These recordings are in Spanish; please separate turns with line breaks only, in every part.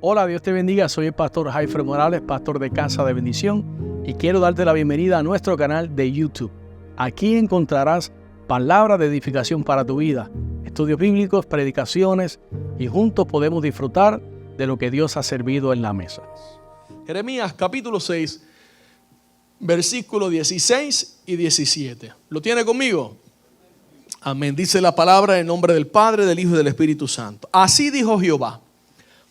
Hola, Dios te bendiga. Soy el pastor Jaifer Morales, pastor de Casa de Bendición, y quiero darte la bienvenida a nuestro canal de YouTube. Aquí encontrarás palabras de edificación para tu vida, estudios bíblicos, predicaciones, y juntos podemos disfrutar de lo que Dios ha servido en la mesa. Jeremías capítulo 6, versículos 16 y 17. ¿Lo tiene conmigo? Amén. Dice la palabra en nombre del Padre, del Hijo y del Espíritu Santo. Así dijo Jehová: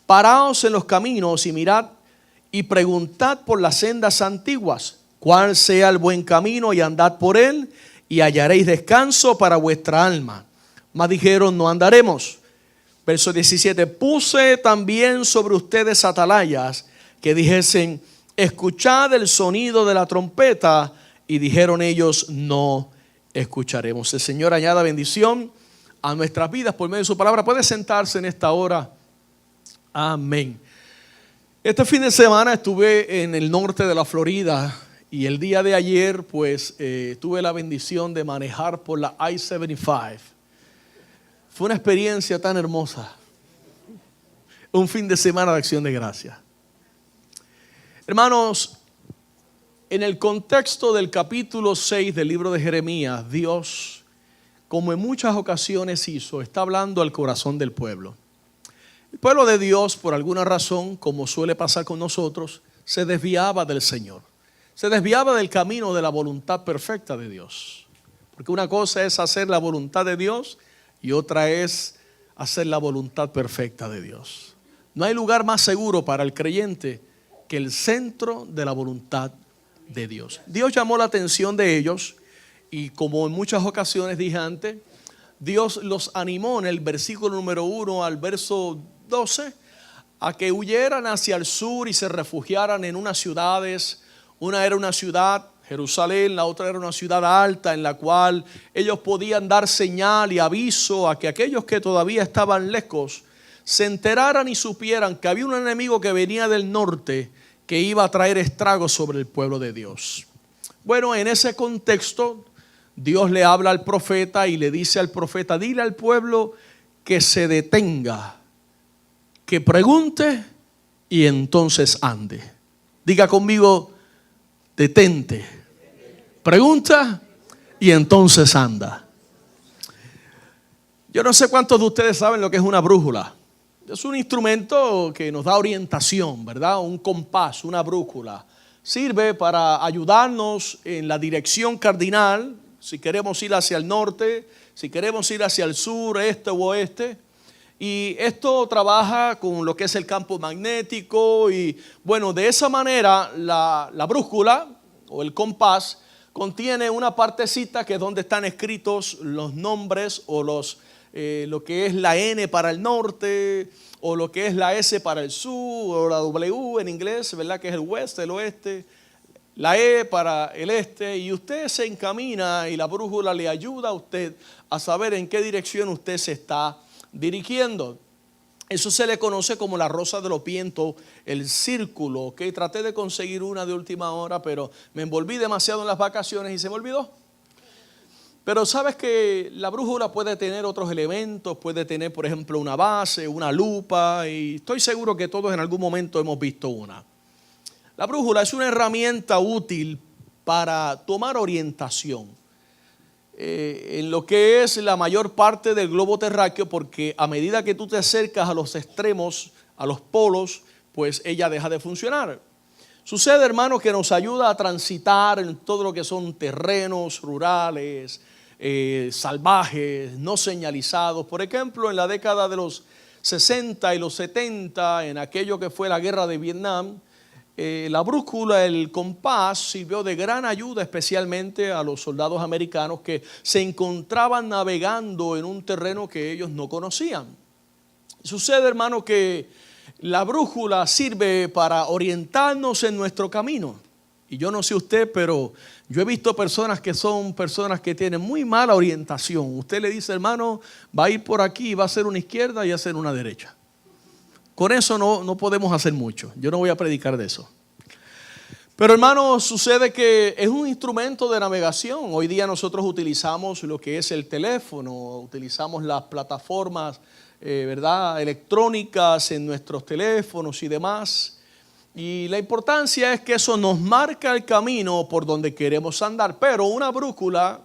paraos en los caminos y mirad y preguntad por las sendas antiguas, cuál sea el buen camino, y andad por él, y hallaréis descanso para vuestra alma. Mas dijeron: no andaremos. Verso 17: puse también sobre ustedes atalayas que dijesen: escuchad el sonido de la trompeta. Y dijeron ellos: no escucharemos. El Señor añada bendición a nuestras vidas por medio de su palabra. Puede sentarse en esta hora. Amén. Este fin de semana estuve en el norte de la Florida y el día de ayer pues tuve la bendición de manejar por la I-75. Fue una experiencia tan hermosa. Un fin de semana de acción de gracias. Hermanos, en el contexto del capítulo 6 del libro de Jeremías, Dios, como en muchas ocasiones hizo, está hablando al corazón del pueblo. El pueblo de Dios, por alguna razón, como suele pasar con nosotros, se desviaba del Señor. Se desviaba del camino de la voluntad perfecta de Dios. Porque una cosa es hacer la voluntad de Dios y otra es hacer la voluntad perfecta de Dios. No hay lugar más seguro para el creyente que el centro de la voluntad de Dios. Dios llamó la atención de ellos y, como en muchas ocasiones dije antes, Dios los animó en el versículo número 1 al verso 12 a que huyeran hacia el sur y se refugiaran en unas ciudades. Una era una ciudad, Jerusalén; la otra era una ciudad alta en la cual ellos podían dar señal y aviso a que aquellos que todavía estaban lejos se enteraran y supieran que había un enemigo que venía del norte que iba a traer estragos sobre el pueblo de Dios. Bueno, en ese contexto Dios le habla al profeta y le dice al profeta: dile al pueblo que se detenga, que pregunte y entonces ande. Diga conmigo: detente, pregunta y entonces anda. Yo no sé cuántos de ustedes saben lo que es una brújula. Es un instrumento que nos da orientación, ¿verdad? Un compás, una brújula. Sirve para ayudarnos en la dirección cardinal. Si queremos ir hacia el norte, si queremos ir hacia el sur, este o oeste. Y esto trabaja con lo que es el campo magnético. Y bueno, de esa manera la brújula o el compás contiene una partecita que es donde están escritos los nombres o lo que es la N para el norte, o lo que es la S para el sur, o la W en inglés, ¿verdad? Que es el west, el oeste, la E para el este, y usted se encamina y la brújula le ayuda a usted a saber en qué dirección usted se está dirigiendo. Eso se le conoce como la rosa de los vientos, el círculo. ¿Ok? Traté de conseguir una de última hora, pero me envolví demasiado en las vacaciones y se me olvidó. Pero sabes que la brújula puede tener otros elementos, puede tener, por ejemplo, una base, una lupa, y estoy seguro que todos en algún momento hemos visto una. La brújula es una herramienta útil para tomar orientación en lo que es la mayor parte del globo terráqueo, porque a medida que tú te acercas a los extremos, a los polos, pues ella deja de funcionar. Sucede, hermano, que nos ayuda a transitar en todo lo que son terrenos rurales, salvajes, no señalizados. Por ejemplo, en la década de los 60 y los 70, en aquello que fue la guerra de Vietnam, la brújula, el compás, sirvió de gran ayuda, especialmente a los soldados americanos que se encontraban navegando en un terreno que ellos no conocían. Sucede, hermano, que la brújula sirve para orientarnos en nuestro camino. Y yo no sé usted, pero yo he visto personas que son personas que tienen muy mala orientación. Usted le dice: hermano, va a ir por aquí, va a hacer una izquierda y va a hacer una derecha. Con eso no podemos hacer mucho. Yo no voy a predicar de eso. Pero, hermano, sucede que es un instrumento de navegación. Hoy día nosotros utilizamos lo que es el teléfono, utilizamos las plataformas ¿verdad?, electrónicas en nuestros teléfonos y demás. Y la importancia es que eso nos marca el camino por donde queremos andar. Pero una brújula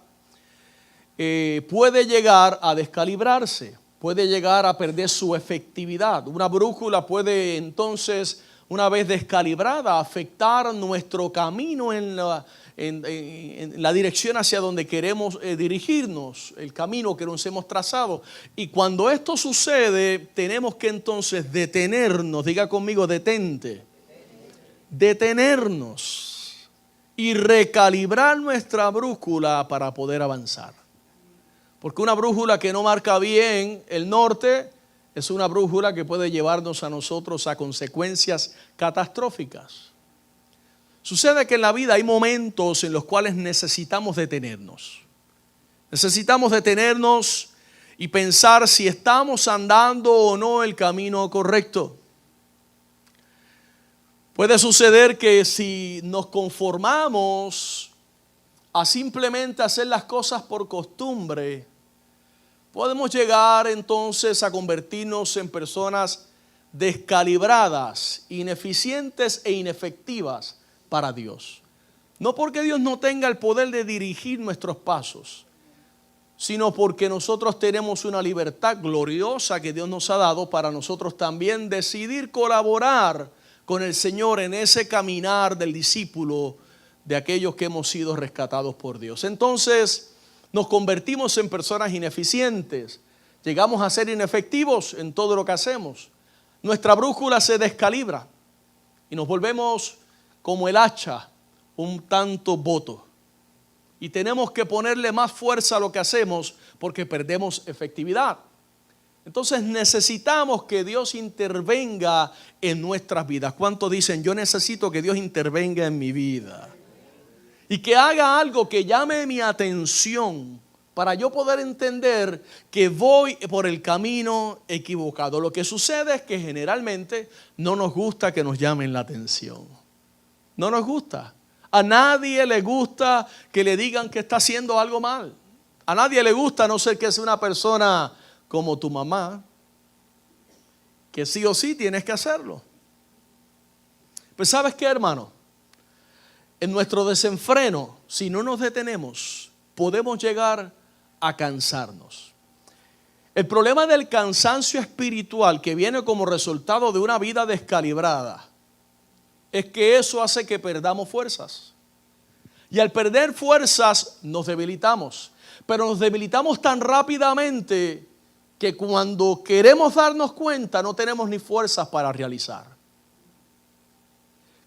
puede llegar a descalibrarse, puede llegar a perder su efectividad. Una brújula puede entonces, una vez descalibrada, afectar nuestro camino en la dirección hacia donde queremos dirigirnos, el camino que nos hemos trazado. Y cuando esto sucede, tenemos que entonces detenernos. Diga conmigo, detente. Detenernos y recalibrar nuestra brújula para poder avanzar. Porque una brújula que no marca bien el norte es una brújula que puede llevarnos a nosotros a consecuencias catastróficas. Sucede que en la vida hay momentos en los cuales necesitamos detenernos. Necesitamos detenernos y pensar si estamos andando o no el camino correcto. Puede suceder que si nos conformamos a simplemente hacer las cosas por costumbre, podemos llegar entonces a convertirnos en personas descalibradas, ineficientes e inefectivas para Dios. No porque Dios no tenga el poder de dirigir nuestros pasos, sino porque nosotros tenemos una libertad gloriosa que Dios nos ha dado para nosotros también decidir colaborar con el Señor en ese caminar del discípulo, de aquellos que hemos sido rescatados por Dios. Entonces nos convertimos en personas ineficientes, llegamos a ser inefectivos en todo lo que hacemos. Nuestra brújula se descalibra y nos volvemos como el hacha, un tanto boto. Y tenemos que ponerle más fuerza a lo que hacemos porque perdemos efectividad. Entonces necesitamos que Dios intervenga en nuestras vidas. ¿Cuántos dicen, yo necesito que Dios intervenga en mi vida? Y que haga algo que llame mi atención para yo poder entender que voy por el camino equivocado. Lo que sucede es que generalmente no nos gusta que nos llamen la atención. No nos gusta. A nadie le gusta que le digan que está haciendo algo mal. A nadie le gusta, a no ser que sea una persona como tu mamá, que sí o sí tienes que hacerlo. Pues ¿sabes qué, hermano? En nuestro desenfreno, si no nos detenemos, podemos llegar a cansarnos. El problema del cansancio espiritual que viene como resultado de una vida descalibrada es que eso hace que perdamos fuerzas. Y al perder fuerzas nos debilitamos. Pero nos debilitamos tan rápidamente que cuando queremos darnos cuenta no tenemos ni fuerzas para realizar.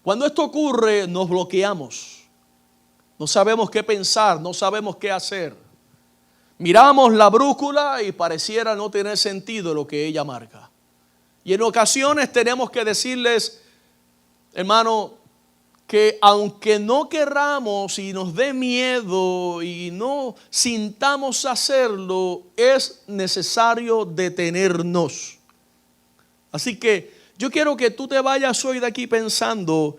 Cuando esto ocurre nos bloqueamos. No sabemos qué pensar, no sabemos qué hacer. Miramos la brújula y pareciera no tener sentido lo que ella marca. Y en ocasiones tenemos que decirles, hermano, que aunque no querramos y nos dé miedo y no sintamos hacerlo, es necesario detenernos. Así que yo quiero que tú te vayas hoy de aquí pensando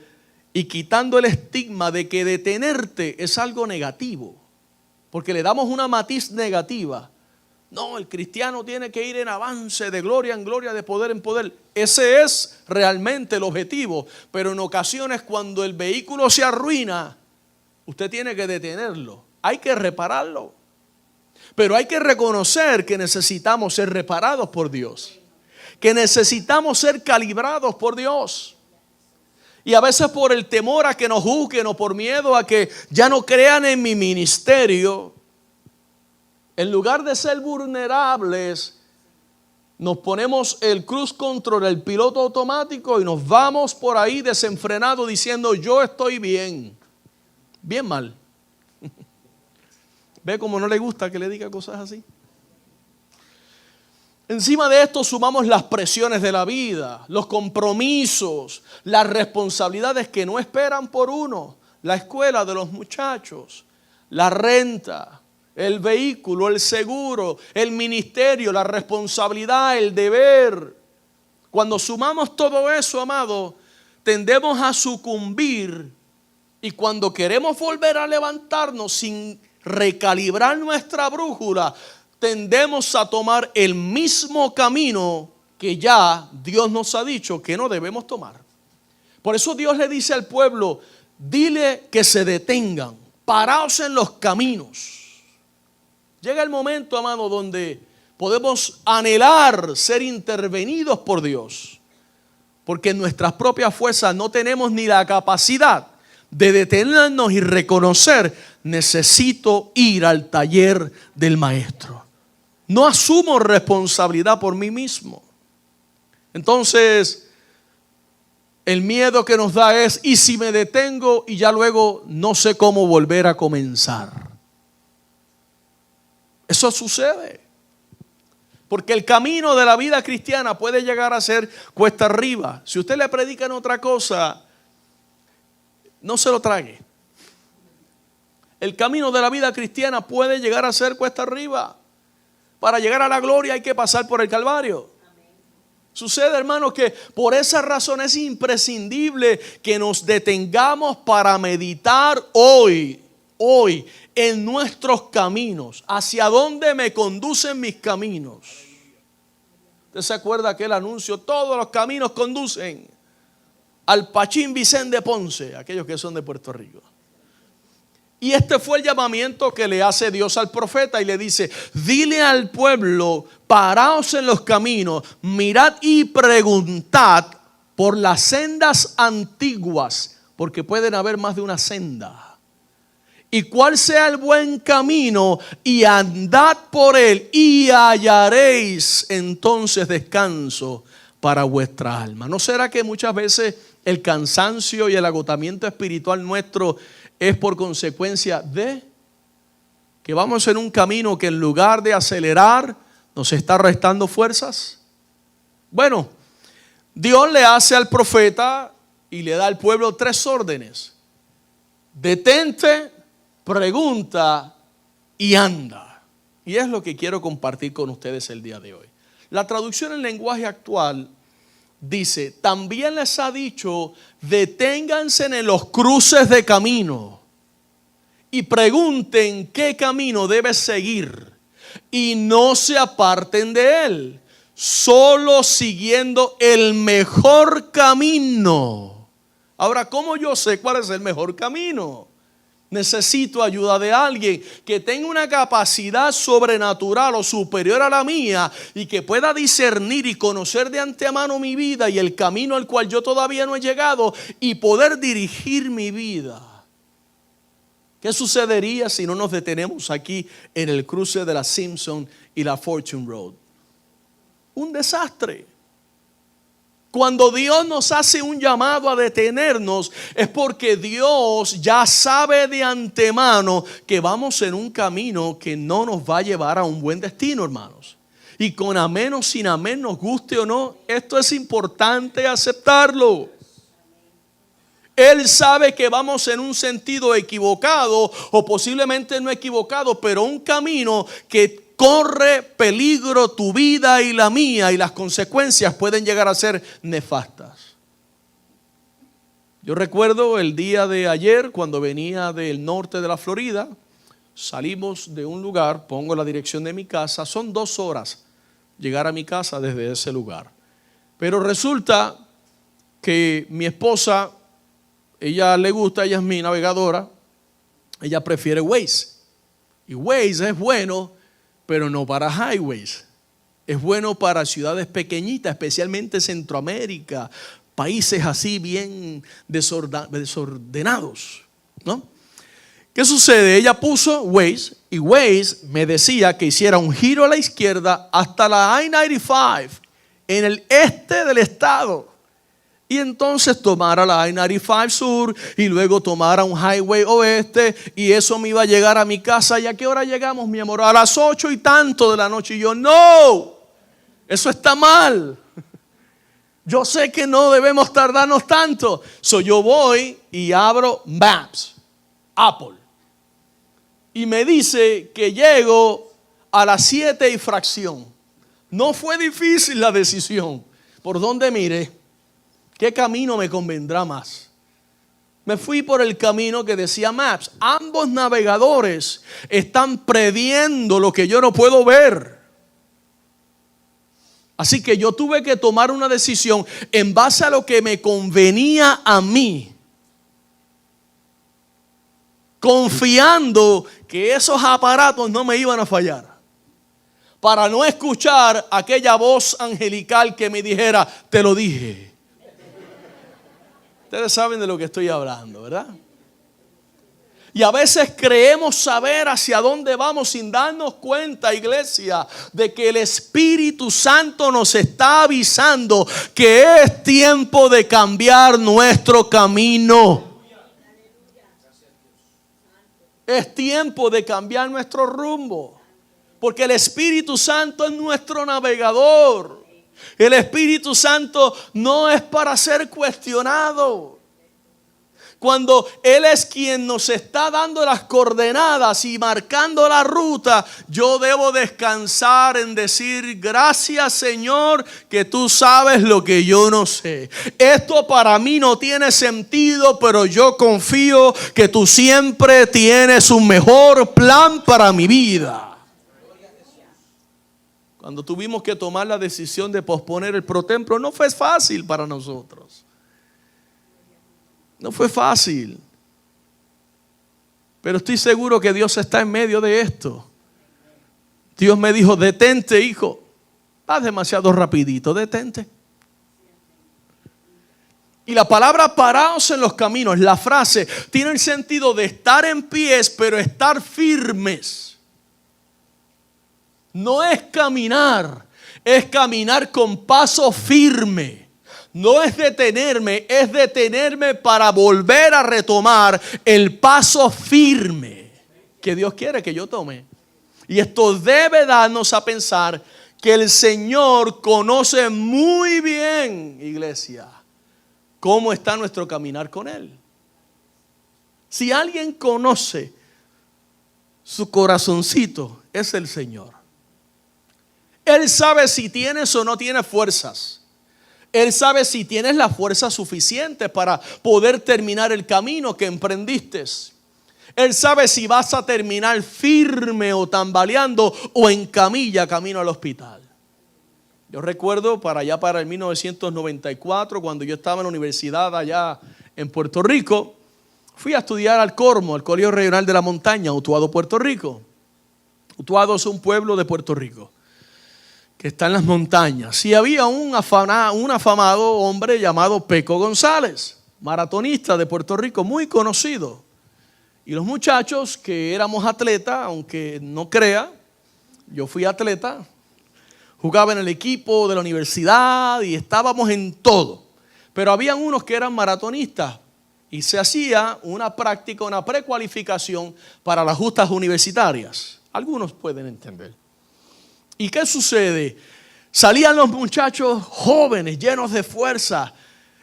y quitando el estigma de que detenerte es algo negativo, porque le damos una matiz negativa. No, el cristiano tiene que ir en avance, de gloria en gloria, de poder en poder. Ese es realmente el objetivo. Pero en ocasiones cuando el vehículo se arruina, usted tiene que detenerlo. Hay que repararlo. Pero hay que reconocer que necesitamos ser reparados por Dios. Que necesitamos ser calibrados por Dios. Y a veces por el temor a que nos juzguen o por miedo a que ya no crean en mi ministerio, en lugar de ser vulnerables, nos ponemos el cruise control, el piloto automático y nos vamos por ahí desenfrenados diciendo yo estoy bien. Bien mal. ¿Ve cómo no le gusta que le diga cosas así? Encima de esto sumamos las presiones de la vida, los compromisos, las responsabilidades que no esperan por uno, la escuela de los muchachos, la renta, el vehículo, el seguro, el ministerio, la responsabilidad, el deber. Cuando sumamos todo eso, amado, tendemos a sucumbir. Y cuando queremos volver a levantarnos sin recalibrar nuestra brújula, tendemos a tomar el mismo camino que ya Dios nos ha dicho que no debemos tomar. Por eso Dios le dice al pueblo, dile que se detengan, paraos en los caminos. Llega el momento, amado, donde podemos anhelar ser intervenidos por Dios, porque en nuestras propias fuerzas no tenemos ni la capacidad de detenernos y reconocer, necesito ir al taller del maestro. No asumo responsabilidad por mí mismo. Entonces, el miedo que nos da es, ¿y si me detengo y ya luego no sé cómo volver a comenzar? Eso sucede. Porque el camino de la vida cristiana puede llegar a ser cuesta arriba. Si usted le predica en otra cosa, no se lo trague. El camino de la vida cristiana puede llegar a ser cuesta arriba. Para llegar a la gloria hay que pasar por el Calvario. Sucede, hermanos, que por esa razón es imprescindible que nos detengamos para meditar hoy en nuestros caminos. ¿Hacia dónde me conducen mis caminos? ¿Usted se acuerda aquel anuncio? Todos los caminos conducen al Pachín Vicente de Ponce, aquellos que son de Puerto Rico. Y este fue el llamamiento que le hace Dios al profeta y le dice, dile al pueblo, paraos en los caminos, mirad y preguntad por las sendas antiguas, porque pueden haber más de una senda. Y cuál sea el buen camino y andad por él y hallaréis entonces descanso para vuestra alma. ¿No será que muchas veces el cansancio y el agotamiento espiritual nuestro es por consecuencia de que vamos en un camino que en lugar de acelerar nos está restando fuerzas? Bueno, Dios le hace al profeta y le da al pueblo 3 órdenes: detente, pregunta y anda. Y es lo que quiero compartir con ustedes el día de hoy. La traducción en lenguaje actual dice, también les ha dicho, deténganse en los cruces de camino y pregunten qué camino debes seguir y no se aparten de él, solo siguiendo el mejor camino. Ahora, ¿cómo yo sé cuál es el mejor camino? Necesito ayuda de alguien que tenga una capacidad sobrenatural o superior a la mía y que pueda discernir y conocer de antemano mi vida y el camino al cual yo todavía no he llegado y poder dirigir mi vida. ¿Qué sucedería si no nos detenemos aquí en el cruce de la Simpson y la Fortune Road? Un desastre. Cuando Dios nos hace un llamado a detenernos es porque Dios ya sabe de antemano que vamos en un camino que no nos va a llevar a un buen destino, hermanos. Y con amén o sin amén, nos guste o no, esto es importante aceptarlo. Él sabe que vamos en un sentido equivocado o posiblemente no equivocado, pero un camino que corre peligro tu vida y la mía, y las consecuencias pueden llegar a ser nefastas. Yo recuerdo el día de ayer cuando venía del norte de la Florida, salimos de un lugar, pongo la dirección de mi casa, son 2 horas llegar a mi casa desde ese lugar. Pero resulta que mi esposa, ella le gusta, ella es mi navegadora, ella prefiere Waze. Y Waze es bueno, pero no para highways. Es bueno para ciudades pequeñitas, especialmente Centroamérica, países así bien desordenados, ¿no? ¿Qué sucede? Ella puso Waze y Waze me decía que hiciera un giro a la izquierda hasta la I-95 en el este del estado. Y entonces tomara la I-95 sur y luego tomara un highway oeste y eso me iba a llegar a mi casa. ¿Y a qué hora llegamos, mi amor? A las 8 y tanto de la noche. Y yo, no, eso está mal. Yo sé que no debemos tardarnos tanto. Yo voy y abro Maps, Apple. Y me dice que llego a las 7 y fracción. No fue difícil la decisión. ¿Por dónde miré? ¿Qué camino me convendrá más? Me fui por el camino que decía Maps. Ambos navegadores están previendo lo que yo no puedo ver. Así que yo tuve que tomar una decisión en base a lo que me convenía a mí, confiando que esos aparatos no me iban a fallar, para no escuchar aquella voz angelical que me dijera: te lo dije. Ustedes saben de lo que estoy hablando, ¿verdad? Y a veces creemos saber hacia dónde vamos sin darnos cuenta, iglesia, de que el Espíritu Santo nos está avisando que es tiempo de cambiar nuestro camino. Es tiempo de cambiar nuestro rumbo, porque el Espíritu Santo es nuestro navegador. El Espíritu Santo no es para ser cuestionado. Cuando Él es quien nos está dando las coordenadas y marcando la ruta, yo debo descansar en decir: gracias, Señor, que tú sabes lo que yo no sé. Esto para mí no tiene sentido, pero yo confío que tú siempre tienes un mejor plan para mi vida. Cuando tuvimos que tomar la decisión de posponer el protemplo, no fue fácil para nosotros. No fue fácil. Pero estoy seguro que Dios está en medio de esto. Dios me dijo: detente, hijo. Vas demasiado rapidito, detente. Y la palabra paraos en los caminos, la frase, tiene el sentido de estar en pies, pero estar firmes. No es caminar, es caminar con paso firme. No es detenerme, es detenerme para volver a retomar el paso firme que Dios quiere que yo tome. Y esto debe darnos a pensar que el Señor conoce muy bien, iglesia, cómo está nuestro caminar con Él. Si alguien conoce su corazoncito, es el Señor. Él sabe si tienes o no tienes fuerzas. Él sabe si tienes la fuerza suficiente para poder terminar el camino que emprendiste. Él sabe si vas a terminar firme o tambaleando o en camilla camino al hospital. Yo recuerdo para el 1994, cuando yo estaba en la universidad allá en Puerto Rico, fui a estudiar al Cormo, al Colegio Regional de la Montaña, Utuado, Puerto Rico. Utuado es un pueblo de Puerto Rico que está en las montañas. Y había un afamado hombre llamado Peco González, maratonista de Puerto Rico, muy conocido. Y los muchachos que éramos atletas, aunque no crea, yo fui atleta, jugaba en el equipo de la universidad y estábamos en todo. Pero habían unos que eran maratonistas y se hacía una práctica, una precualificación para las justas universitarias. Algunos pueden entender. ¿Y qué sucede? Salían los muchachos jóvenes, llenos de fuerza,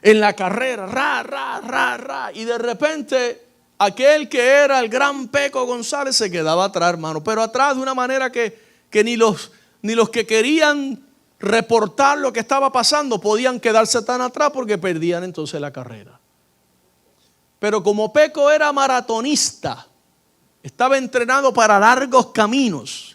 en la carrera, y de repente aquel que era el gran Peco González se quedaba atrás, hermano, pero atrás de una manera que ni los que querían reportar lo que estaba pasando podían quedarse tan atrás, porque perdían entonces la carrera. Pero como Peco era maratonista, estaba entrenado para largos caminos.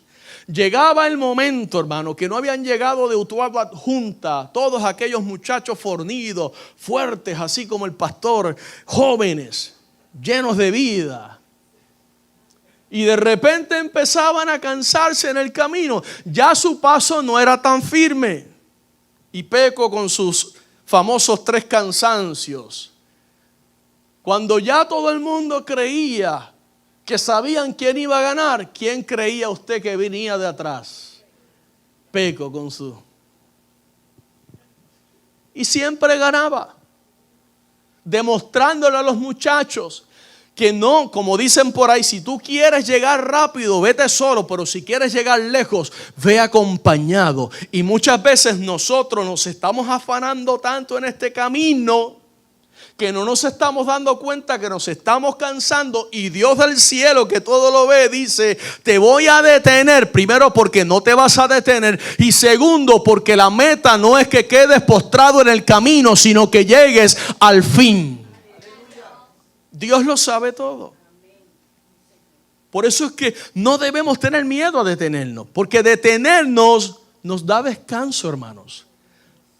Llegaba el momento, hermano, que no habían llegado de Utuado Adjunta todos aquellos muchachos fornidos, fuertes, así como el pastor, jóvenes, llenos de vida. Y de repente empezaban a cansarse en el camino. Ya su paso no era tan firme. Y Peco con sus famosos 3 cansancios. Cuando ya todo el mundo creía que sabían quién iba a ganar, ¿quién creía usted que venía de atrás? Peco con su... Y siempre ganaba, demostrándole a los muchachos que no, como dicen por ahí, si tú quieres llegar rápido, vete solo, pero si quieres llegar lejos, ve acompañado. Y muchas veces nosotros nos estamos afanando tanto en este camino que no nos estamos dando cuenta que nos estamos cansando, y Dios del cielo, que todo lo ve, dice: te voy a detener, primero porque no te vas a detener, y segundo porque la meta no es que quedes postrado en el camino, sino que llegues al fin. Dios lo sabe todo. Por eso es que no debemos tener miedo a detenernos, porque detenernos nos da descanso, hermanos.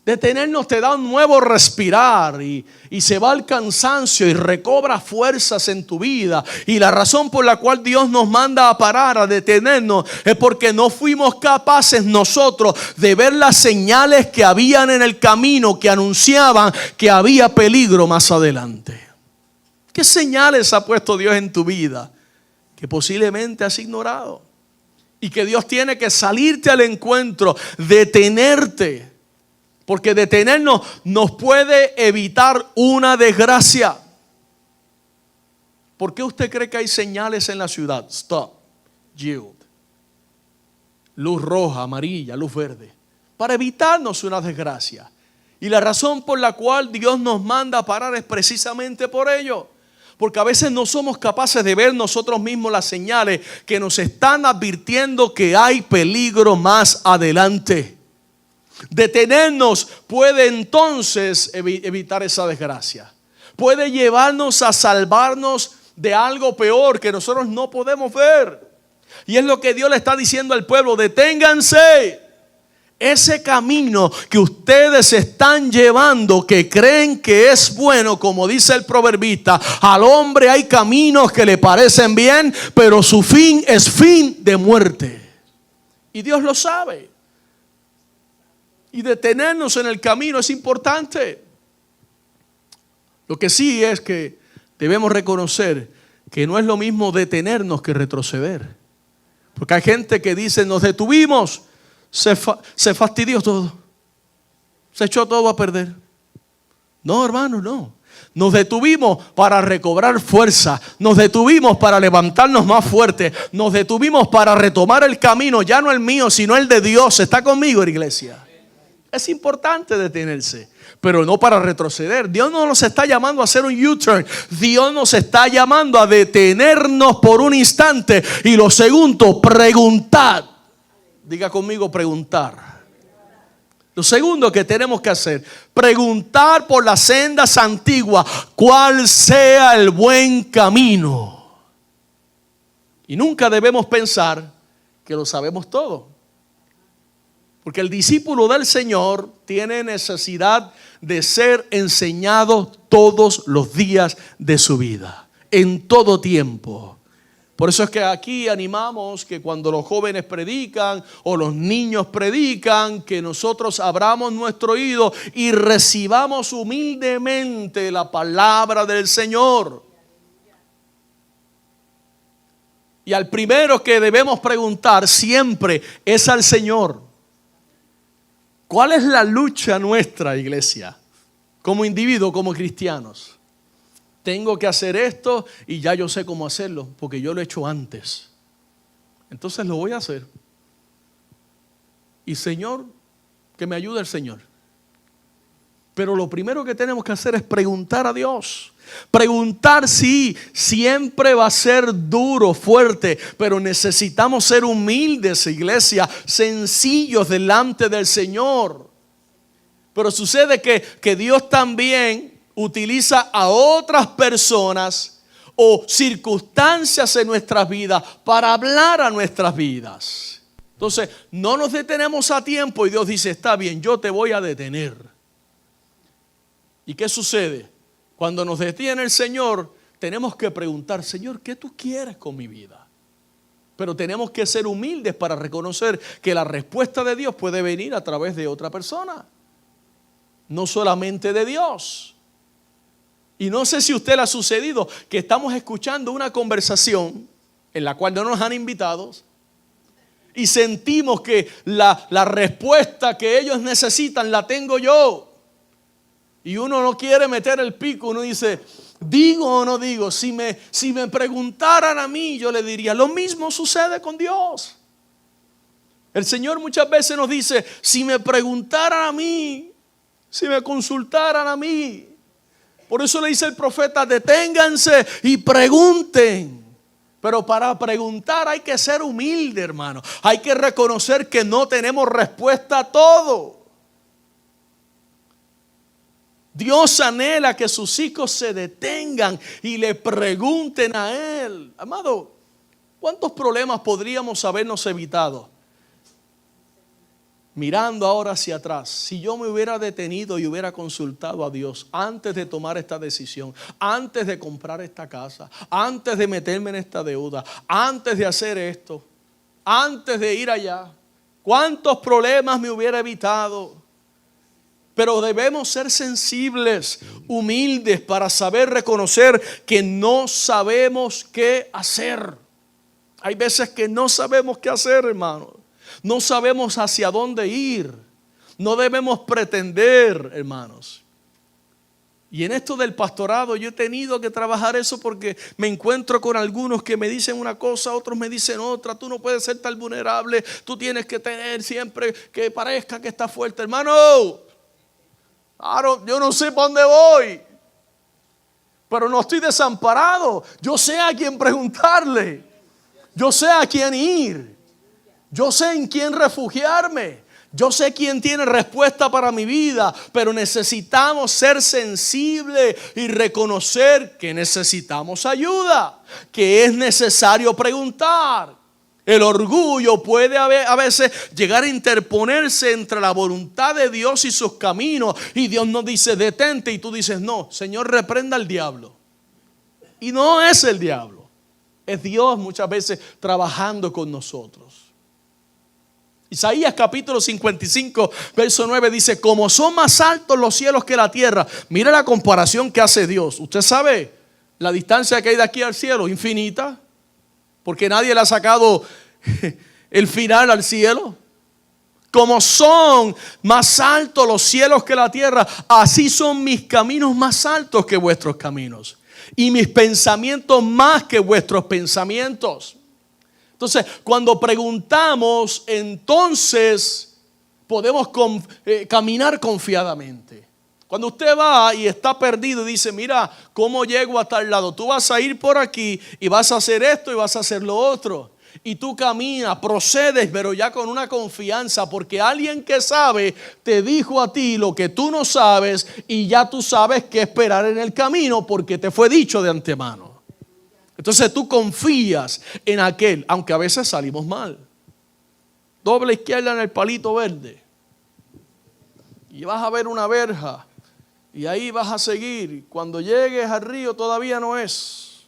Detenernos te da un nuevo respirar y se va el cansancio y recobra fuerzas en tu vida. Y la razón por la cual Dios nos manda a parar, a detenernos, es porque no fuimos capaces nosotros de ver las señales que habían en el camino que anunciaban que había peligro más adelante. ¿Qué señales ha puesto Dios en tu vida que posiblemente has ignorado? Y que Dios tiene que salirte al encuentro, detenerte. Porque detenernos nos puede evitar una desgracia. ¿Por qué usted cree que hay señales en la ciudad? Stop, yield, luz roja, amarilla, luz verde. Para evitarnos una desgracia. Y la razón por la cual Dios nos manda a parar es precisamente por ello. Porque a veces no somos capaces de ver nosotros mismos las señales que nos están advirtiendo que hay peligro más adelante. Detenernos puede entonces evitar esa desgracia. Puede llevarnos a salvarnos de algo peor que nosotros no podemos ver. Y es lo que Dios le está diciendo al pueblo: deténganse. Ese camino que ustedes están llevando, que creen que es bueno, como dice el proverbista, al hombre hay caminos que le parecen bien, pero su fin es fin de muerte. Y Dios lo sabe. Y detenernos en el camino es importante. Lo que sí es que debemos reconocer que no es lo mismo detenernos que retroceder. Porque hay gente que dice: nos detuvimos, se fastidió todo, se echó todo a perder. No, hermano, no. Nos detuvimos para recobrar fuerza. Nos detuvimos para levantarnos más fuerte. Nos detuvimos para retomar el camino, ya no el mío, sino el de Dios. ¿Está conmigo, iglesia? Es importante detenerse, pero no para retroceder. Dios no nos está llamando a hacer un U-turn. Dios nos está llamando a detenernos por un instante. Y lo segundo, preguntar. Diga conmigo, preguntar. Lo segundo que tenemos que hacer, preguntar por las sendas antiguas, cuál sea el buen camino. Y nunca debemos pensar que lo sabemos todo. Porque el discípulo del Señor tiene necesidad de ser enseñado todos los días de su vida, en todo tiempo. Por eso es que aquí animamos que cuando los jóvenes predican o los niños predican, que nosotros abramos nuestro oído y recibamos humildemente la palabra del Señor. Y al primero que debemos preguntar siempre es al Señor. ¿Cuál es la lucha nuestra, iglesia? Como individuo, como cristianos. Tengo que hacer esto y ya yo sé cómo hacerlo, porque yo lo he hecho antes. Entonces lo voy a hacer. Y Señor, que me ayude el Señor. Pero lo primero que tenemos que hacer es preguntar a Dios. Preguntar, sí, siempre va a ser duro, fuerte, pero necesitamos ser humildes, iglesia, sencillos delante del Señor. Pero sucede que Dios también utiliza a otras personas o circunstancias en nuestras vidas para hablar a nuestras vidas. Entonces, no nos detenemos a tiempo y Dios dice: está bien, yo te voy a detener. ¿Y qué sucede? Cuando nos detiene el Señor, tenemos que preguntar: Señor, ¿qué tú quieres con mi vida? Pero tenemos que ser humildes para reconocer que la respuesta de Dios puede venir a través de otra persona, no solamente de Dios. Y no sé si a usted le ha sucedido que estamos escuchando una conversación en la cual no nos han invitado y sentimos que la respuesta que ellos necesitan la tengo yo. Y uno no quiere meter el pico, uno dice: ¿digo o no digo? Si me preguntaran a mí, yo le diría. Lo mismo sucede con Dios. El Señor muchas veces nos dice: si me preguntaran a mí, si me consultaran a mí. Por eso le dice el profeta: deténganse y pregunten. Pero para preguntar hay que ser humilde, hermano. Hay que reconocer que no tenemos respuesta a todo. Dios anhela que sus hijos se detengan y le pregunten a Él. Amado, ¿cuántos problemas podríamos habernos evitado? Mirando ahora hacia atrás, si yo me hubiera detenido y hubiera consultado a Dios antes de tomar esta decisión, antes de comprar esta casa, antes de meterme en esta deuda, antes de hacer esto, antes de ir allá, ¿cuántos problemas me hubiera evitado? Pero debemos ser sensibles, humildes para saber reconocer que no sabemos qué hacer. Hay veces que no sabemos qué hacer, hermanos. No sabemos hacia dónde ir. No debemos pretender, hermanos. Y en esto del pastorado yo he tenido que trabajar eso porque me encuentro con algunos que me dicen una cosa, otros me dicen otra. Tú no puedes ser tan vulnerable. Tú tienes que tener siempre que parezca que estás fuerte. Hermano, claro, yo no sé para dónde voy, pero no estoy desamparado. Yo sé a quién preguntarle. Yo sé a quién ir. Yo sé en quién refugiarme. Yo sé quién tiene respuesta para mi vida. Pero necesitamos ser sensibles y reconocer que necesitamos ayuda, que es necesario preguntar. El orgullo puede a veces llegar a interponerse entre la voluntad de Dios y sus caminos. Y Dios nos dice detente y tú dices no, Señor, reprenda al diablo. Y no es el diablo, es Dios muchas veces trabajando con nosotros. Isaías capítulo 55 verso 9 dice: como son más altos los cielos que la tierra. Mira la comparación que hace Dios. Usted sabe la distancia que hay de aquí al cielo, infinita, porque nadie le ha sacado el final al cielo. Como son más altos los cielos que la tierra, así son mis caminos más altos que vuestros caminos, y mis pensamientos más que vuestros pensamientos. Entonces, cuando preguntamos, entonces podemos caminar confiadamente. Cuando usted va y está perdido y dice, mira, ¿cómo llego a tal lado? Tú vas a ir por aquí y vas a hacer esto y vas a hacer lo otro. Y tú caminas, procedes, pero ya con una confianza, porque alguien que sabe te dijo a ti lo que tú no sabes y ya tú sabes qué esperar en el camino porque te fue dicho de antemano. Entonces tú confías en aquel, aunque a veces salimos mal. Doble izquierda en el palito verde. Y vas a ver una verja. Y ahí vas a seguir. Cuando llegues al río todavía no es.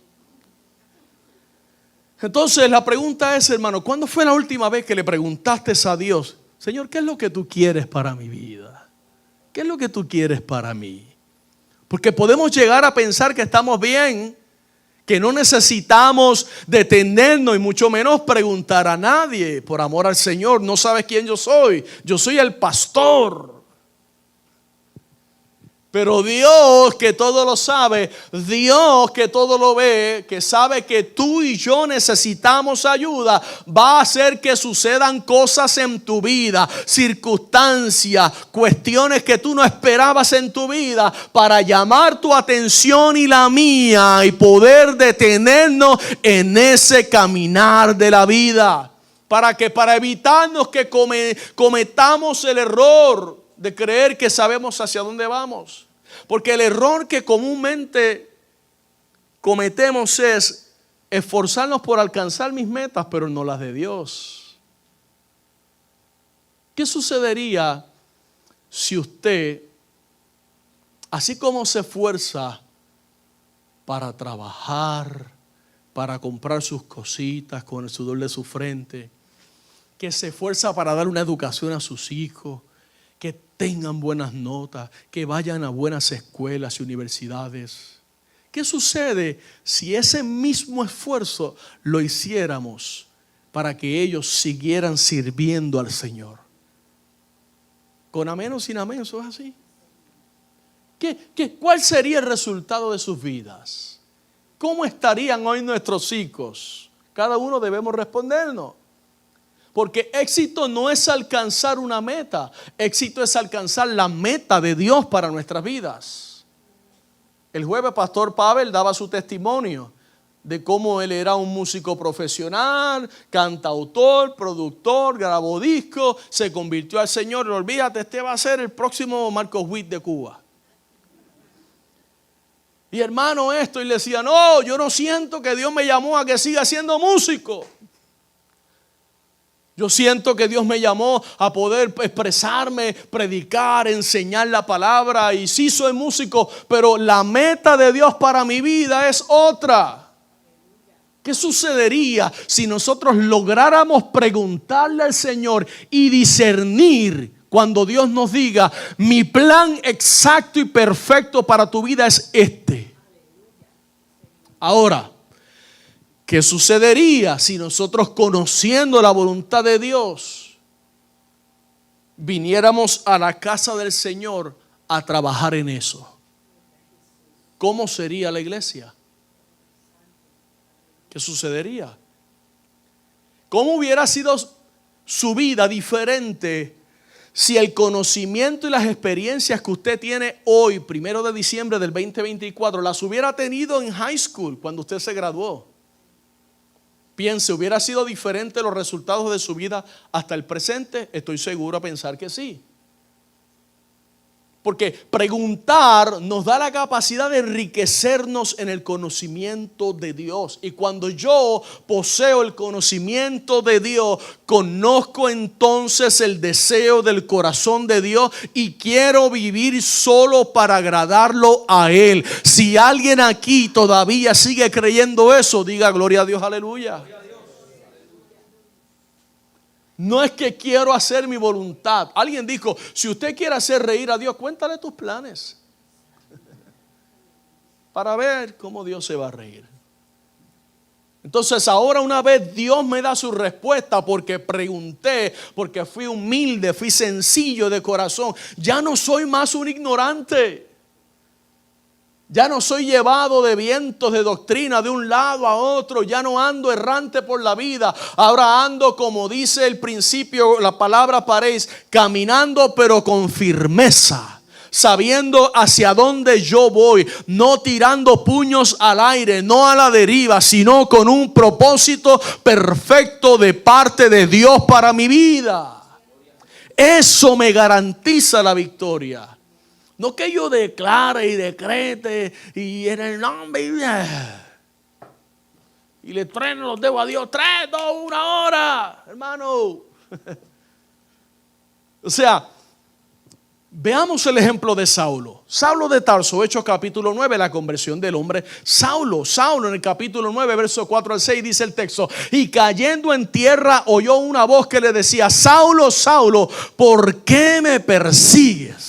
Entonces la pregunta es, hermano, ¿cuándo fue la última vez que le preguntaste a Dios, Señor, ¿qué es lo que tú quieres para mi vida? ¿Qué es lo que tú quieres para mí? Porque podemos llegar a pensar que estamos bien, que no necesitamos detenernos y mucho menos preguntar a nadie. Por amor al Señor, no sabes quién yo soy. Yo soy el pastor. Pero Dios, que todo lo sabe, Dios que todo lo ve, que sabe que tú y yo necesitamos ayuda, va a hacer que sucedan cosas en tu vida, circunstancias, cuestiones que tú no esperabas en tu vida, para llamar tu atención y la mía y poder detenernos en ese caminar de la vida. Para evitarnos que cometamos el error de creer que sabemos hacia dónde vamos. Porque el error que comúnmente cometemos es esforzarnos por alcanzar mis metas, pero no las de Dios. ¿Qué sucedería si usted, así como se esfuerza para trabajar, para comprar sus cositas con el sudor de su frente, que se esfuerza para dar una educación a sus hijos, que tengan buenas notas, que vayan a buenas escuelas y universidades? ¿Qué sucede si ese mismo esfuerzo lo hiciéramos para que ellos siguieran sirviendo al Señor? ¿Con amén o sin amén? ¿Eso es así? ¿Cuál sería el resultado de sus vidas? ¿Cómo estarían hoy nuestros hijos? Cada uno debemos respondernos. Porque éxito no es alcanzar una meta, éxito es alcanzar la meta de Dios para nuestras vidas. El jueves Pastor Pavel daba su testimonio de cómo él era un músico profesional, cantautor, productor, grabó discos, se convirtió al Señor. Olvídate, este va a ser el próximo Marcos Witt de Cuba. Y hermano esto, y le decía, no, yo no siento que Dios me llamó a que siga siendo músico. Yo siento que Dios me llamó a poder expresarme, predicar, enseñar la palabra. Y sí soy músico, pero la meta de Dios para mi vida es otra. ¿Qué sucedería si nosotros lográramos preguntarle al Señor y discernir cuando Dios nos diga, mi plan exacto y perfecto para tu vida es este? Ahora, ¿qué sucedería si nosotros, conociendo la voluntad de Dios, viniéramos a la casa del Señor a trabajar en eso? ¿Cómo sería la iglesia? ¿Qué sucedería? ¿Cómo hubiera sido su vida diferente si el conocimiento y las experiencias que usted tiene hoy, 1 de diciembre del 2024, las hubiera tenido en high school cuando usted se graduó? Piense, ¿hubiera sido diferente los resultados de su vida hasta el presente? Estoy seguro a pensar que sí. Porque preguntar nos da la capacidad de enriquecernos en el conocimiento de Dios. Y cuando yo poseo el conocimiento de Dios, conozco entonces el deseo del corazón de Dios y quiero vivir solo para agradarlo a Él. Si alguien aquí todavía sigue creyendo eso, diga gloria a Dios, aleluya. No es que quiero hacer mi voluntad. Alguien dijo, si usted quiere hacer reír a Dios, cuéntale tus planes para ver cómo Dios se va a reír. Entonces ahora, una vez Dios me da su respuesta, porque pregunté, porque fui humilde, fui sencillo de corazón, ya no soy más un ignorante. Ya no soy llevado de vientos de doctrina de un lado a otro. Ya no ando errante por la vida. Ahora ando, como dice el principio, la palabra paréis, caminando pero con firmeza, sabiendo hacia dónde yo voy, no tirando puños al aire, no a la deriva, sino con un propósito perfecto de parte de Dios para mi vida. Eso me garantiza la victoria. No que yo declare y decrete y en el nombre y le trueno los dedos a Dios, 3, 2, 1 hora, hermano. O sea, veamos el ejemplo de Saulo. Saulo de Tarso, Hechos capítulo 9, la conversión del hombre Saulo. Saulo, en el capítulo 9, verso 4 al 6, dice el texto: y cayendo en tierra oyó una voz que le decía, Saulo, Saulo, ¿por qué me persigues?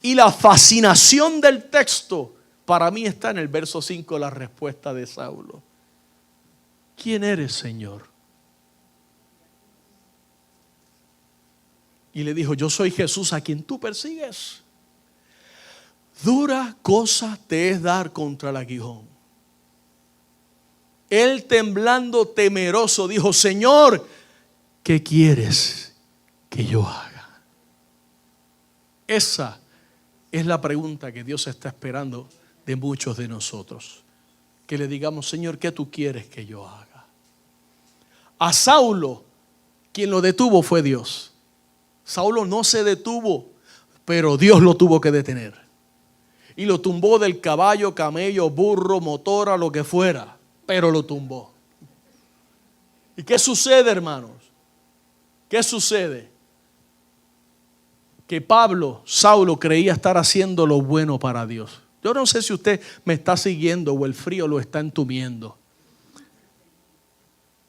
Y la fascinación del texto para mí está en el verso 5, la respuesta de Saulo. ¿Quién eres, Señor? Y le dijo, yo soy Jesús a quien tú persigues. Dura cosa te es dar contra el aguijón. Él, temblando, temeroso, dijo, Señor, ¿qué quieres que yo haga? Esa es la pregunta que Dios está esperando de muchos de nosotros. Que le digamos, Señor, ¿qué tú quieres que yo haga? A Saulo, quien lo detuvo fue Dios. Saulo no se detuvo, pero Dios lo tuvo que detener. Y lo tumbó del caballo, camello, burro, motora, lo que fuera, pero lo tumbó. ¿Y qué sucede, hermanos? ¿Qué sucede? Que Saulo creía estar haciendo lo bueno para Dios. Yo no sé si usted me está siguiendo o el frío lo está entumiendo.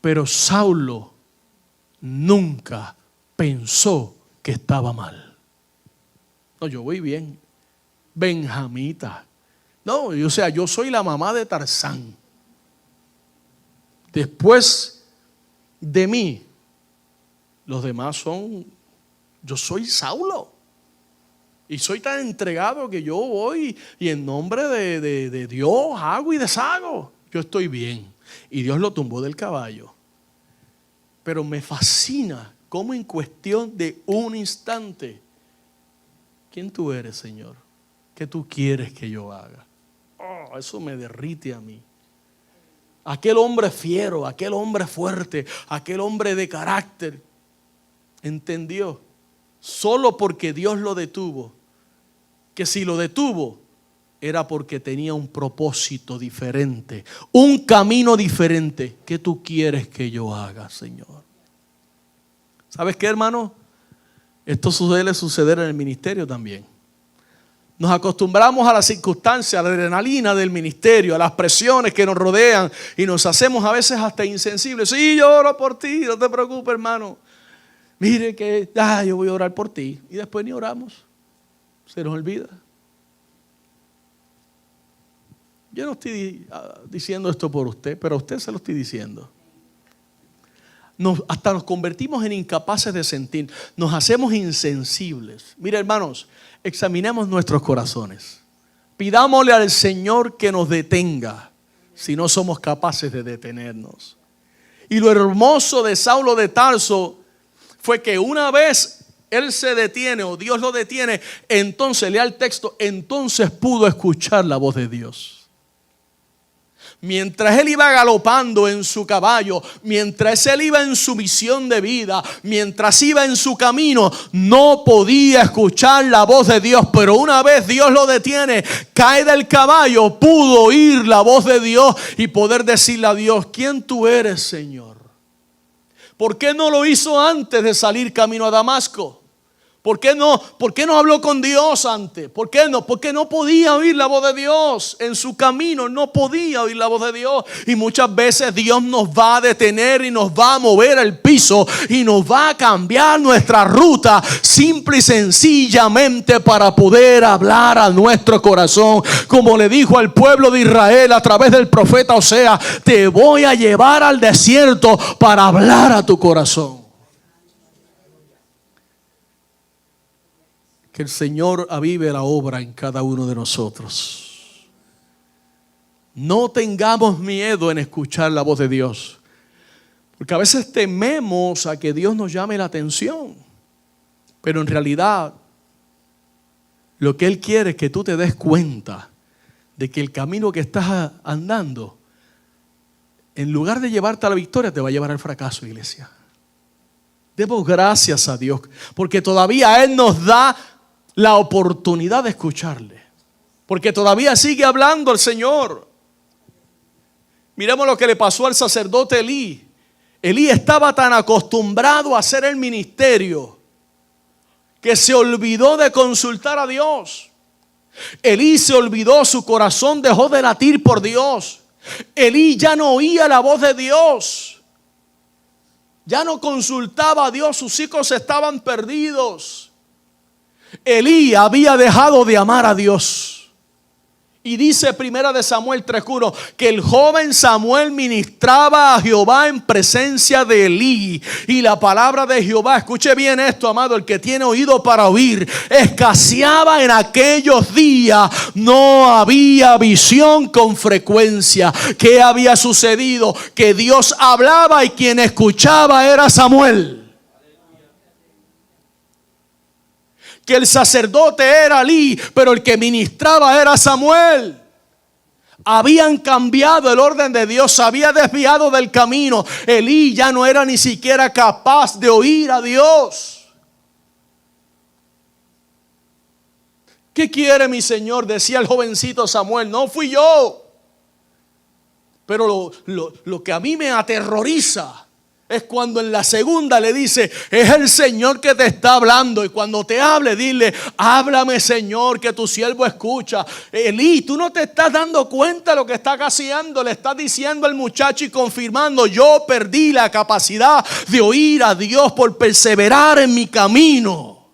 Pero Saulo nunca pensó que estaba mal. No, yo voy bien. Benjamita. No, o sea, yo soy la mamá de Tarzán. Después de mí, los demás son... Yo soy Saulo y soy tan entregado que yo voy y en nombre de Dios hago y deshago. Yo estoy bien. Y Dios lo tumbó del caballo. Pero me fascina cómo en cuestión de un instante, ¿quién tú eres, Señor? ¿Qué tú quieres que yo haga? Oh, eso me derrite a mí. Aquel hombre fiero, aquel hombre fuerte, aquel hombre de carácter, entendió. Solo porque Dios lo detuvo, que si lo detuvo, era porque tenía un propósito diferente, un camino diferente. ¿Qué tú quieres que yo haga, Señor? ¿Sabes qué, hermano? Esto suele suceder en el ministerio también. Nos acostumbramos a las circunstancias, a la adrenalina del ministerio, a las presiones que nos rodean y nos hacemos a veces hasta insensibles. Sí, yo oro por ti, no te preocupes, hermano. Mire que yo voy a orar por ti. Y después ni oramos. Se nos olvida. Yo no estoy diciendo esto por usted, pero a usted se lo estoy diciendo. Hasta nos convertimos en incapaces de sentir. Nos hacemos insensibles. Mire, hermanos, examinemos nuestros corazones. Pidámosle al Señor que nos detenga si no somos capaces de detenernos. Y lo hermoso de Saulo de Tarso fue que una vez él se detiene o Dios lo detiene, entonces, lea el texto, entonces pudo escuchar la voz de Dios. Mientras él iba galopando en su caballo, mientras él iba en su misión de vida, mientras iba en su camino, no podía escuchar la voz de Dios. Pero una vez Dios lo detiene, cae del caballo, pudo oír la voz de Dios y poder decirle a Dios: ¿quién tú eres, Señor? ¿Por qué no lo hizo antes de salir camino a Damasco? ¿Por qué no habló con Dios antes? ¿Por qué no? Porque no podía oír la voz de Dios. En su camino no podía oír la voz de Dios. Y muchas veces Dios nos va a detener y nos va a mover el piso y nos va a cambiar nuestra ruta, simple y sencillamente para poder hablar a nuestro corazón. Como le dijo al pueblo de Israel a través del profeta Oseas: te voy a llevar al desierto para hablar a tu corazón. Que el Señor avive la obra en cada uno de nosotros. No tengamos miedo en escuchar la voz de Dios, porque a veces tememos a que Dios nos llame la atención, pero en realidad lo que Él quiere es que tú te des cuenta de que el camino que estás andando, en lugar de llevarte a la victoria, te va a llevar al fracaso, iglesia. Demos gracias a Dios, porque todavía Él nos da la oportunidad de escucharle, porque todavía sigue hablando el Señor. Miremos lo que le pasó al sacerdote Elí. Elí estaba tan acostumbrado a hacer el ministerio que se olvidó de consultar a Dios. Elí se olvidó, su corazón dejó de latir por Dios. Elí ya no oía la voz de Dios, ya no consultaba a Dios, sus hijos estaban perdidos. Elí había dejado de amar a Dios. Y dice 1 Samuel 3:1 que el joven Samuel ministraba a Jehová en presencia de Elí. Y la palabra de Jehová, escuche bien esto, amado, el que tiene oído para oír, escaseaba en aquellos días. No había visión con frecuencia. ¿Qué había sucedido? Que Dios hablaba y quien escuchaba era Samuel. Que el sacerdote era Elí, pero el que ministraba era Samuel. Habían cambiado el orden de Dios, se había desviado del camino. Elí ya no era ni siquiera capaz de oír a Dios. ¿Qué quiere mi Señor?, decía el jovencito Samuel. No fui yo. Pero lo que a mí me aterroriza es cuando en la segunda le dice: es el Señor que te está hablando. Y cuando te hable, dile: háblame, Señor, que tu siervo escucha. Elí, tú no te estás dando cuenta de lo que está haciendo. Le está diciendo al muchacho y confirmando: yo perdí la capacidad de oír a Dios por perseverar en mi camino.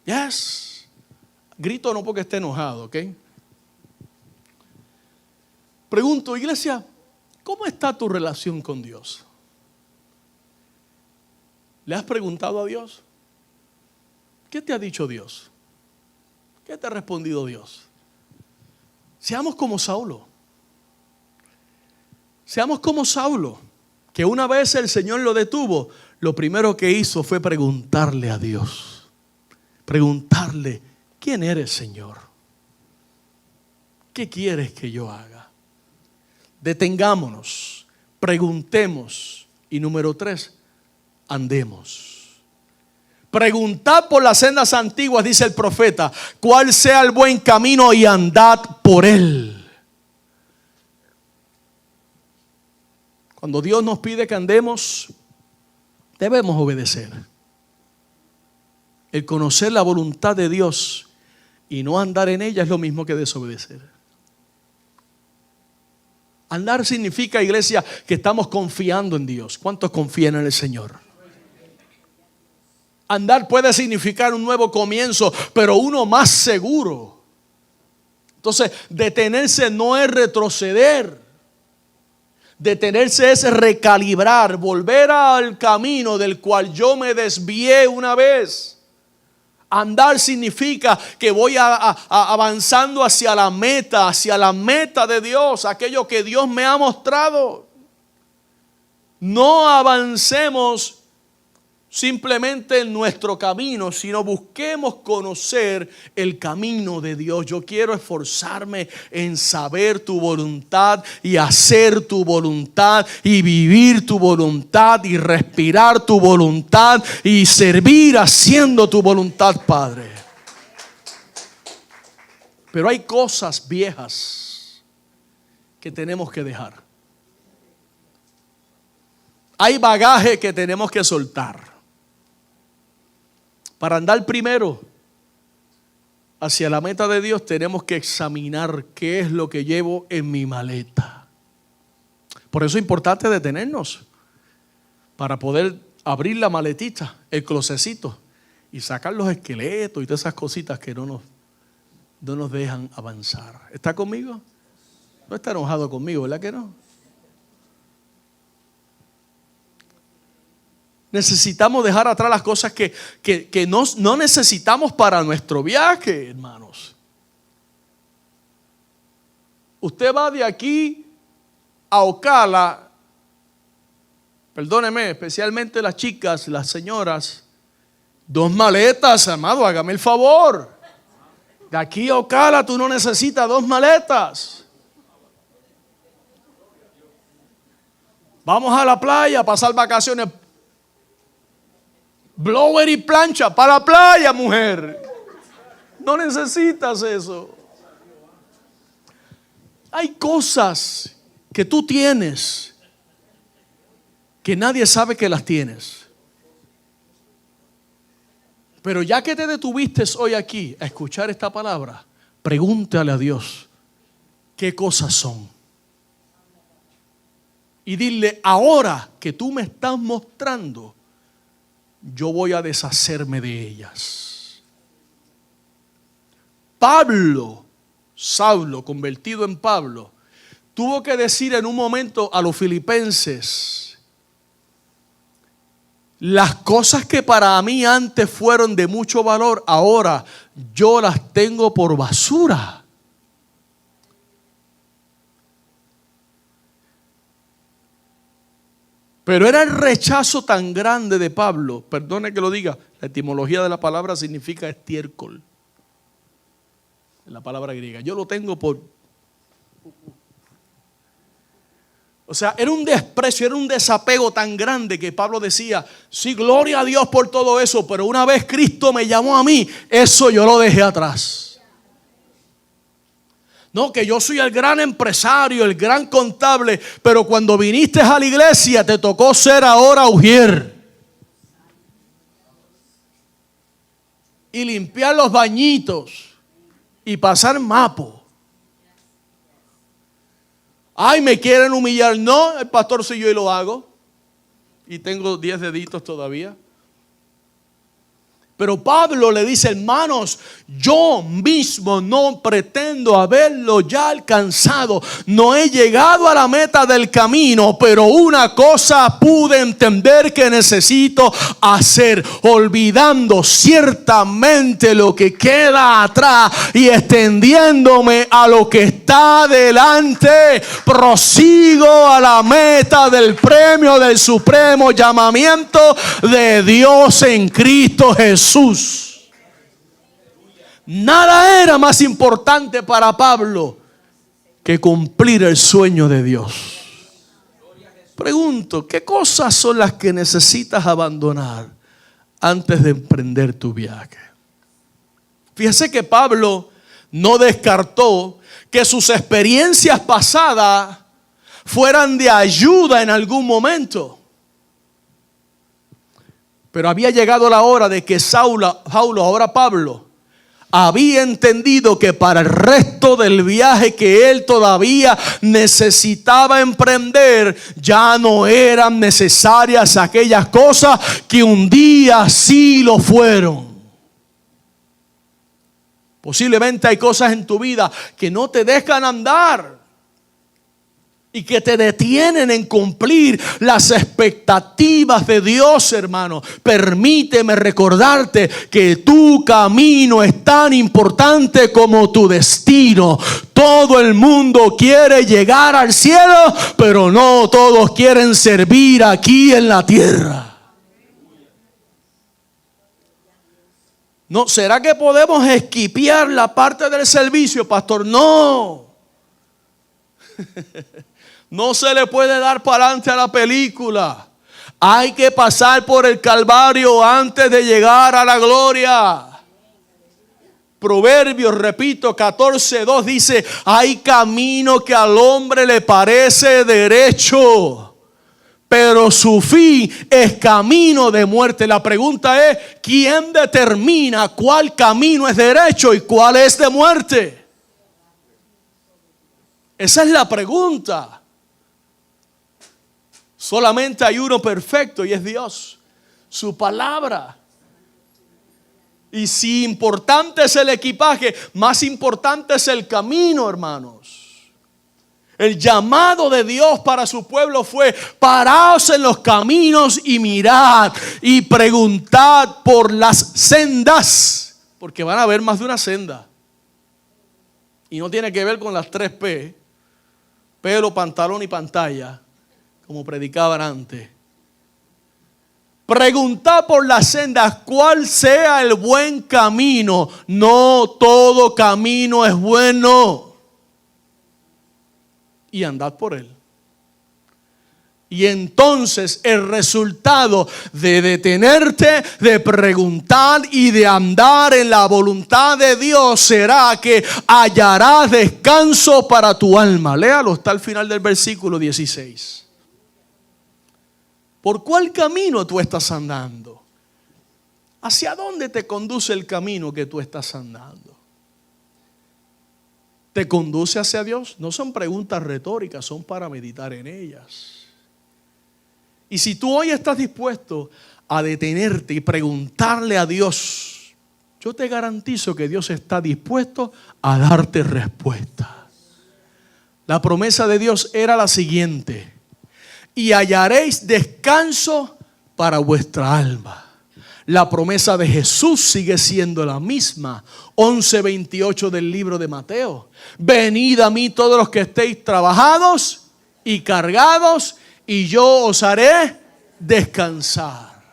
Yes. Grito no porque esté enojado, ¿ok? Pregunto, iglesia, ¿cómo está tu relación con Dios? ¿Le has preguntado a Dios? ¿Qué te ha dicho Dios? ¿Qué te ha respondido Dios? Seamos como Saulo. Seamos como Saulo, que una vez el Señor lo detuvo, lo primero que hizo fue preguntarle a Dios. Preguntarle: ¿quién eres, Señor? ¿Qué quieres que yo haga? Detengámonos, preguntemos y número 3, andemos. Preguntad por las sendas antiguas, dice el profeta, cuál sea el buen camino y andad por él. Cuando Dios nos pide que andemos, debemos obedecer. El conocer la voluntad de Dios y no andar en ella es lo mismo que desobedecer. Andar significa, iglesia, que estamos confiando en Dios. ¿Cuántos confían en el Señor? Andar puede significar un nuevo comienzo, pero uno más seguro. Entonces, detenerse no es retroceder. Detenerse es recalibrar, volver al camino del cual yo me desvié una vez. Andar significa que voy avanzando hacia la meta de Dios, aquello que Dios me ha mostrado. No avancemos simplemente en nuestro camino, sino busquemos conocer el camino de Dios. Yo quiero esforzarme en saber tu voluntad y hacer tu voluntad y vivir tu voluntad y respirar tu voluntad y servir haciendo tu voluntad, Padre. Pero hay cosas viejas que tenemos que dejar. Hay bagaje que tenemos que soltar. Para andar primero hacia la meta de Dios, tenemos que examinar qué es lo que llevo en mi maleta. Por eso es importante detenernos para poder abrir la maletita, el closecito, y sacar los esqueletos y todas esas cositas que no nos dejan avanzar. ¿Está conmigo? No está enojado conmigo, ¿verdad que no? Necesitamos dejar atrás las cosas que no necesitamos para nuestro viaje, hermanos. Usted va de aquí a Ocala, perdóneme, especialmente las chicas, las señoras, 2 maletas, amado, hágame el favor. De aquí a Ocala tú no necesitas 2 maletas. Vamos a la playa a pasar vacaciones. Blower y plancha para la playa, mujer. No necesitas eso. Hay cosas que tú tienes que nadie sabe que las tienes. Pero ya que te detuviste hoy aquí a escuchar esta palabra, pregúntale a Dios qué cosas son. Y dile, ahora que tú me estás mostrando, yo voy a deshacerme de ellas. Saulo, convertido en Pablo, tuvo que decir en un momento a los filipenses: las cosas que para mí antes fueron de mucho valor, ahora yo las tengo por basura. Pero era el rechazo tan grande de Pablo, perdone que lo diga, la etimología de la palabra significa estiércol, la palabra griega. Yo lo tengo por... O sea, era un desprecio, era un desapego tan grande que Pablo decía, sí, gloria a Dios por todo eso, pero una vez Cristo me llamó a mí, eso yo lo dejé atrás. No, que yo soy el gran empresario, el gran contable, pero cuando viniste a la iglesia te tocó ser ahora ujier y limpiar los bañitos y pasar mapo. Ay, me quieren humillar. No, el pastor soy yo y lo hago. Y tengo 10 deditos todavía. Pero Pablo le dice, hermanos, yo mismo no pretendo haberlo ya alcanzado. No he llegado a la meta del camino, pero una cosa pude entender que necesito hacer, olvidando ciertamente lo que queda atrás y extendiéndome a lo que está delante. Prosigo a la meta del premio del supremo llamamiento de Dios en Cristo Jesús. Nada era más importante para Pablo que cumplir el sueño de Dios. Pregunto, ¿qué cosas son las que necesitas abandonar antes de emprender tu viaje. Fíjese que Pablo no descartó que sus experiencias pasadas fueran de ayuda en algún momento. Pero había llegado la hora de que Saulo, ahora Pablo, había entendido que para el resto del viaje que él todavía necesitaba emprender, ya no eran necesarias aquellas cosas que un día sí lo fueron. Posiblemente hay cosas en tu vida que no te dejan andar y que te detienen en cumplir las expectativas de Dios, hermano. Permíteme recordarte que tu camino es tan importante como tu destino. Todo el mundo quiere llegar al cielo, pero no todos quieren servir aquí en la tierra. No, ¿será que podemos esquipear la parte del servicio, pastor? No. No se le puede dar para adelante a la película. Hay que pasar por el Calvario antes de llegar a la gloria. Proverbios, repito, 14:2 dice: hay camino que al hombre le parece derecho, pero su fin es camino de muerte. La pregunta es: ¿quién determina cuál camino es derecho y cuál es de muerte? Esa es la pregunta. Solamente hay uno perfecto y es Dios, su palabra. Y si importante es el equipaje, más importante es el camino, hermanos. El llamado de Dios para su pueblo fue: paraos en los caminos y mirad y preguntad por las sendas, porque van a haber más de una senda. Y no tiene que ver con las 3P, pelo, pantalón y pantalla, como predicaban antes. Preguntad por las sendas cuál sea el buen camino. No todo camino es bueno. Y andad por él. Y entonces el resultado de detenerte, de preguntar y de andar en la voluntad de Dios será que hallarás descanso para tu alma. Léalo hasta el final del versículo 16. ¿Por cuál camino tú estás andando? ¿Hacia dónde te conduce el camino que tú estás andando? ¿Te conduce hacia Dios? No son preguntas retóricas, son para meditar en ellas. Y si tú hoy estás dispuesto a detenerte y preguntarle a Dios, yo te garantizo que Dios está dispuesto a darte respuesta. La promesa de Dios era la siguiente: y hallaréis descanso para vuestra alma. La promesa de Jesús sigue siendo la misma. 11:28 del libro de Mateo. Venid a mí todos los que estéis trabajados y cargados, y yo os haré descansar.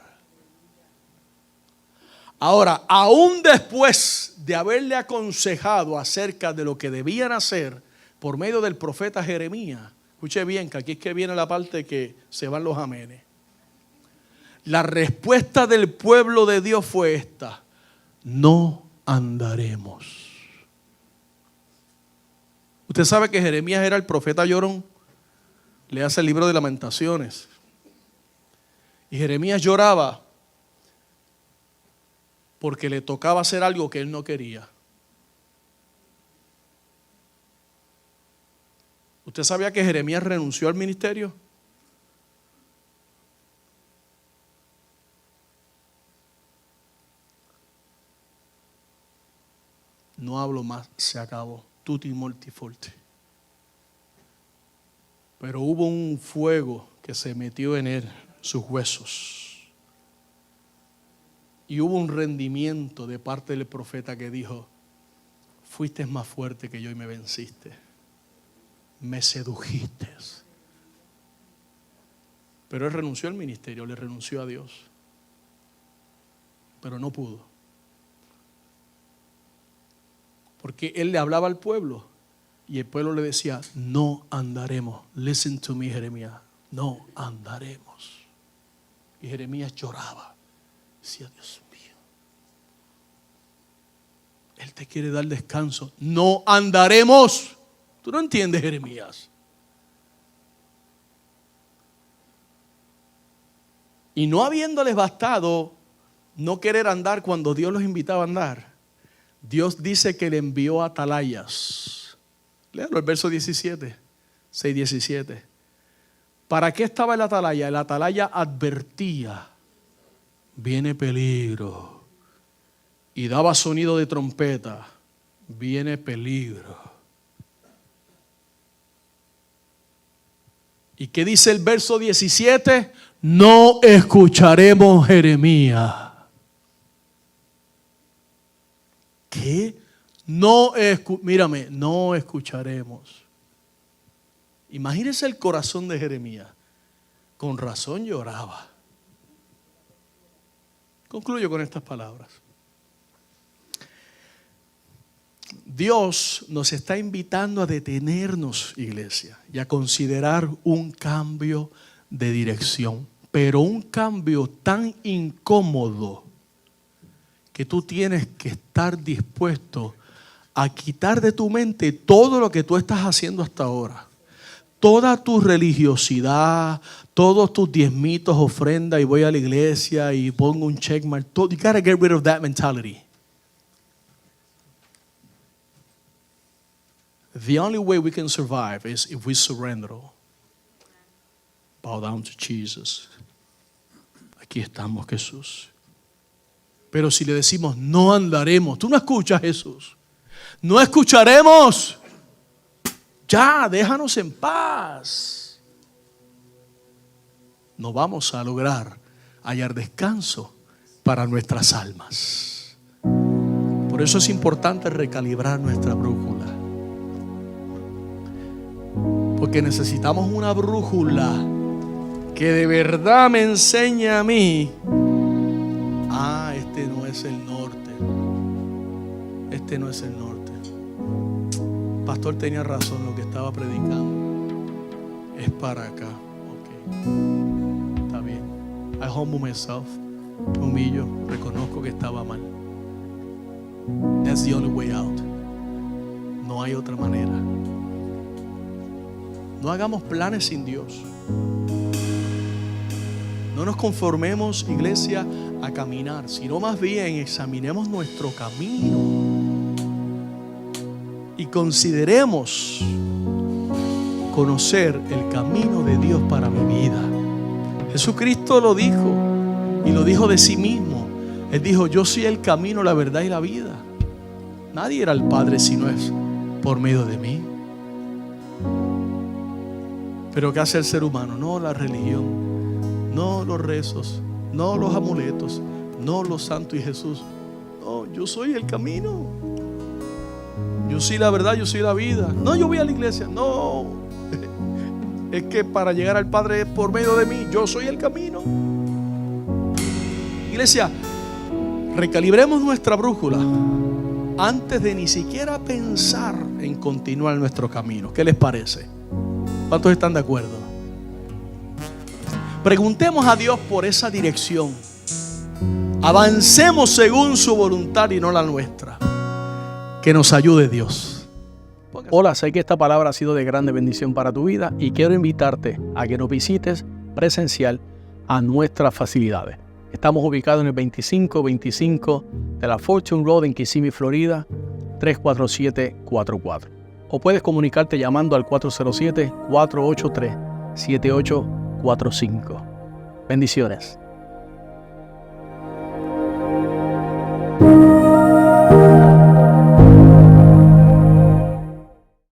Ahora, aún después de haberle aconsejado acerca de lo que debían hacer por medio del profeta Jeremías, escuche bien, que aquí es que viene la parte que se van los amenes. La respuesta del pueblo de Dios fue esta: no andaremos. Usted sabe que Jeremías era el profeta llorón. Le hace el libro de Lamentaciones. Y Jeremías lloraba porque le tocaba hacer algo que él no quería. ¿Usted sabía que Jeremías renunció al ministerio? No hablo más, se acabó. Tutti morti forte. Pero hubo un fuego que se metió en él, sus huesos. Y hubo un rendimiento de parte del profeta que dijo: fuiste más fuerte que yo y me venciste. Me sedujiste. Pero él renunció al ministerio, le renunció a Dios. Pero no pudo. Porque él le hablaba al pueblo y el pueblo le decía: no andaremos. Listen to me, Jeremías. No andaremos. Y Jeremías lloraba. Decía, Dios mío, Él te quiere dar descanso. No andaremos. Tú no entiendes, Jeremías. Y no habiéndoles bastado no querer andar cuando Dios los invitaba a andar, Dios dice que le envió atalayas. Léalo, el verso 17, 6:17. ¿Para qué estaba el atalaya? El atalaya advertía, viene peligro. Y daba sonido de trompeta, viene peligro. ¿Y qué dice el verso 17? No escucharemos, Jeremías. ¿Qué? No escucharemos. Imagínense el corazón de Jeremías. Con razón lloraba. Concluyo con estas palabras. Dios nos está invitando a detenernos, iglesia, y a considerar un cambio de dirección, pero un cambio tan incómodo que tú tienes que estar dispuesto a quitar de tu mente todo lo que tú estás haciendo hasta ahora. Toda tu religiosidad, todos tus diezmitos, ofrendas, y voy a la iglesia y pongo un checkmark. You gotta get rid of that mentality. The only way we can survive is if we surrender all. Bow down to Jesus. Aquí estamos, Jesús. Pero si le decimos, no andaremos, tú no escuchas, Jesús. No escucharemos. Ya, déjanos en paz. No vamos a lograr hallar descanso para nuestras almas. Por eso es importante recalibrar nuestra brújula. Porque necesitamos una brújula que de verdad me enseñe a mí. Este no es el norte. Este no es el norte. Pastor tenía razón, lo que estaba predicando es para acá. Ok, está bien. I humble myself. Me humillo, reconozco que estaba mal. That's the only way out. No hay otra manera. No hagamos planes sin Dios. No nos conformemos, iglesia, a caminar, sino más bien examinemos nuestro camino y consideremos conocer el camino de Dios para mi vida. Jesucristo lo dijo, y lo dijo de sí mismo. Él dijo, yo soy el camino, la verdad y la vida. Nadie irá al Padre si no es por medio de mí. Pero ¿qué hace el ser humano? No la religión, no los rezos, no los amuletos, no los santos y Jesús. No, yo soy el camino. Yo soy la verdad, yo soy la vida. No, yo voy a la iglesia. No, es que para llegar al Padre es por medio de mí. Yo soy el camino. Iglesia, recalibremos nuestra brújula antes de ni siquiera pensar en continuar nuestro camino. ¿Qué les parece? ¿Cuántos están de acuerdo? Preguntemos a Dios por esa dirección. Avancemos según su voluntad y no la nuestra. Que nos ayude Dios. Hola, sé que esta palabra ha sido de grande bendición para tu vida y quiero invitarte a que nos visites presencial a nuestras facilidades. Estamos ubicados en el 2525 de la Fortune Road en Kissimmee, Florida, 34744. O puedes comunicarte llamando al 407-483-7845. Bendiciones.